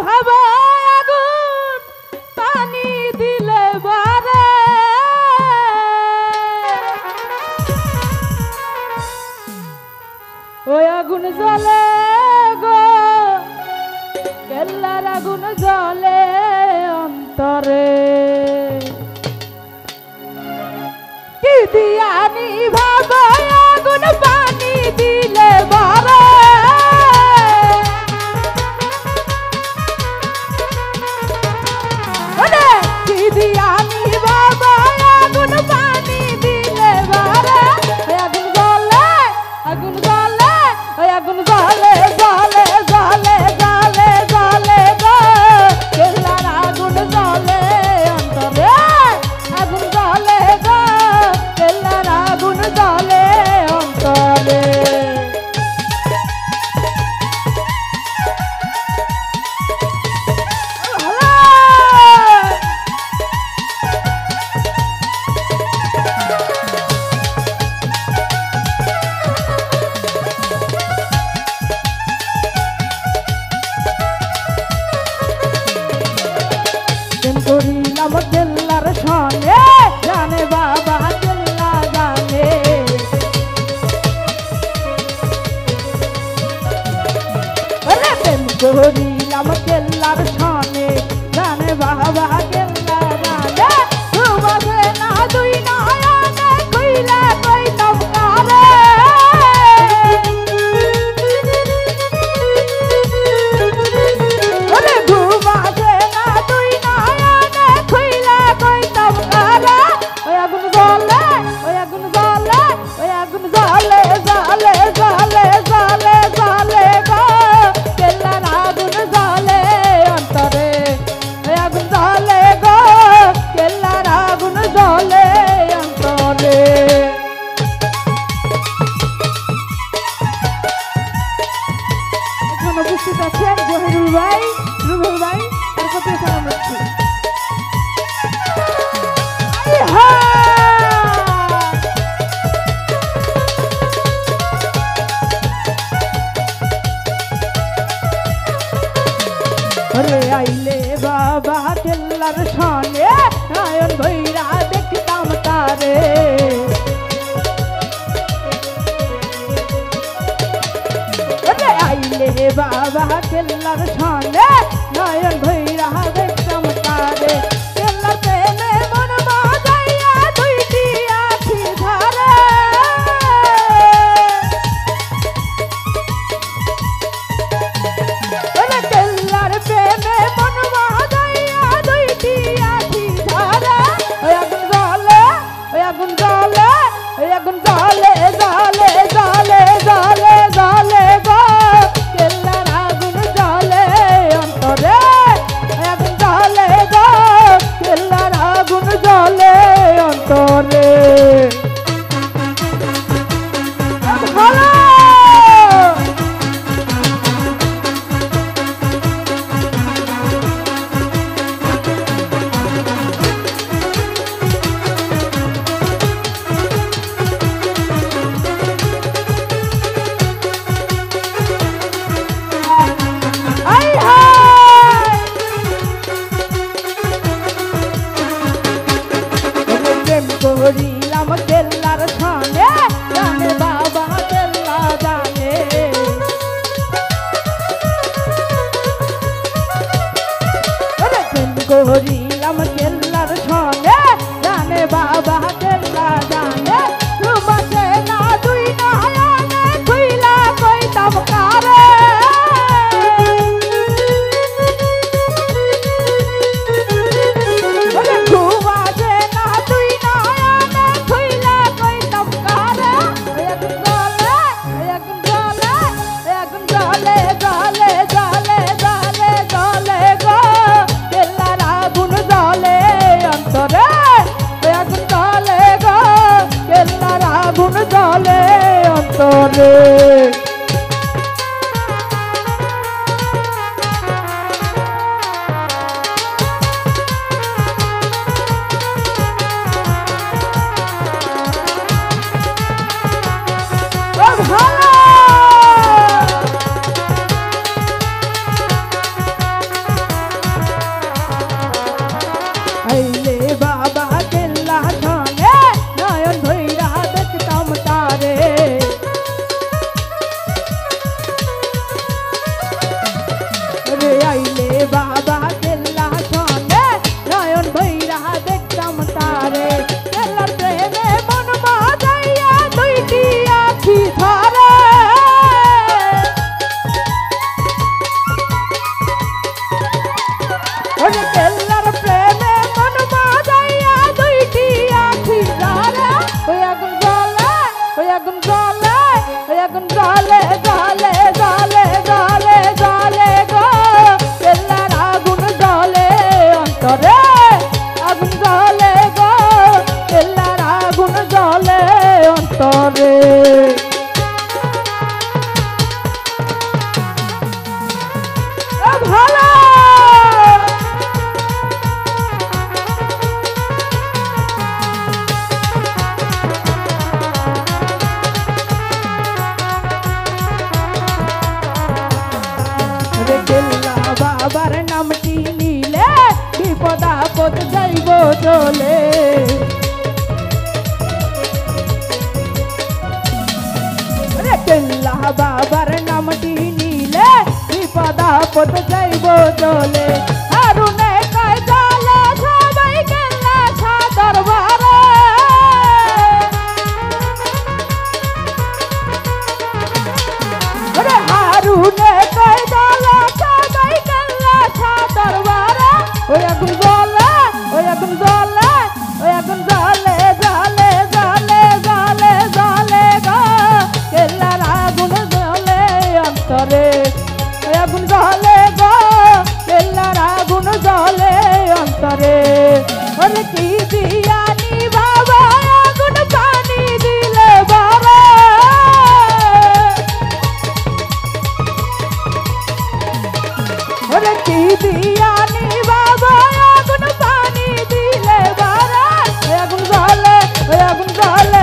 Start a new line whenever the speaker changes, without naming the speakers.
ভাবা আগুন পানি দিলে বারে ওই আগুন জ্বলে গো কেল্লার আগুন জ্বলে অন্তরে কি দিয়ানি ভাবা আগুন পানি দিলে বারে দিয়ানি বাবা আগুন পানি দিলে বারে আগুন জ্বলে ওই আগুন জ্বলে জ্বলে জ্বলে জ্বলে জ্বলে গো কেল্লার আগুন জ্বলে অন্তরে আগুন জ্বলে গো কেল্লার আগুন জ্বলে অন্তরে করিলাম কেল্লার সনে জানে বাবা কেল্লা জানে প্রেম করিলাম কেল্লার সনে জানে বাবা কেল্লা জানে তোমাকে না দুই নয়নে কইলা কইতাম কারে উপস্থিত আছেন জহিরুল ভাই, রুবেল ভাই, তার প্রতি সালাম রাখছি। আরে আইলে বাবা কেল্লার সনে নয়ন ভৈরা দেখতাম তারে আইলে বাবা কেল্লার সনে নয়ন ভৈরা দেখতাম তারে কেল্লার প্রেমে মন মজাইয়া দুইটি আখি ধরে কেল্লার প্রেমে মন মজাইয়া দুইটি আখি ধরে ওই আগুন জ্বলে ওই আগুন জ্বলে ওই আগুন জ্বলে জ্বলে জ্বলে জ্বলে জ্বলে গো কেল্লার আগুন জ্বলে অন্তরে আগুন জ্বলে গো কেল্লার আগুন জ্বলে অন্তরে করিলাম কেল্লার সনে জানে বাবা কেল্লা জানে করিলাম কেল্লার সনে জানে বাবা কেল্লা জানে তোমাকে না দুই নয়নে কইলা কইতাম কারে জ্বলে অন্তরে আইলে বাবা কেল্লা শোনে নয়ন ভৈরা দেখতাম তারে কেল্লার প্রেমে মন বাজাইয়া দুইটি আখি ধরে ওরে কেল্লার প্রেমে মন বাজাইয়া দুইটি আখি ধরে ওই আগুন জ্বলে ওই আগুন জ্বলে ওই আগুন জ্বলে জ্বলে জ্বলে জ্বলে জ্বলে গো কেল্লার আগুন জ্বলে অন্তরে আগুন জ্বলে গো কেল্লার আগুন জ্বলে অন্তরে ভালো কেল্লা বাবার নামটি নিলে বিপদ আপদ যাইব চলে কেল্লা বাবার নামটি নিলে বিপদ আপদ যাইব চলে হারুনে কয় চলে সবাই কেল্লা দরবারে হারুনে কয় চলে সবাই কেল্লা দরবারে ওই আগুন জ্বলে ওই আগুন জ্বলে ওই আগুন জ্বলে জ্বলে জ্বলে জ্বলে জ্বলে গো কেল্লার আগুন জ্বলে অন্তরে ওই আগুন জ্বলে গো কেল্লার আগুন জ্বলে অন্তরে ওরে কি দিয়ানি বাবা আগুন পানি দিলে বাবা ওরে কি দিয়ানি বাবা আগুন পানি দিলে বাবা আগুন জ্বলে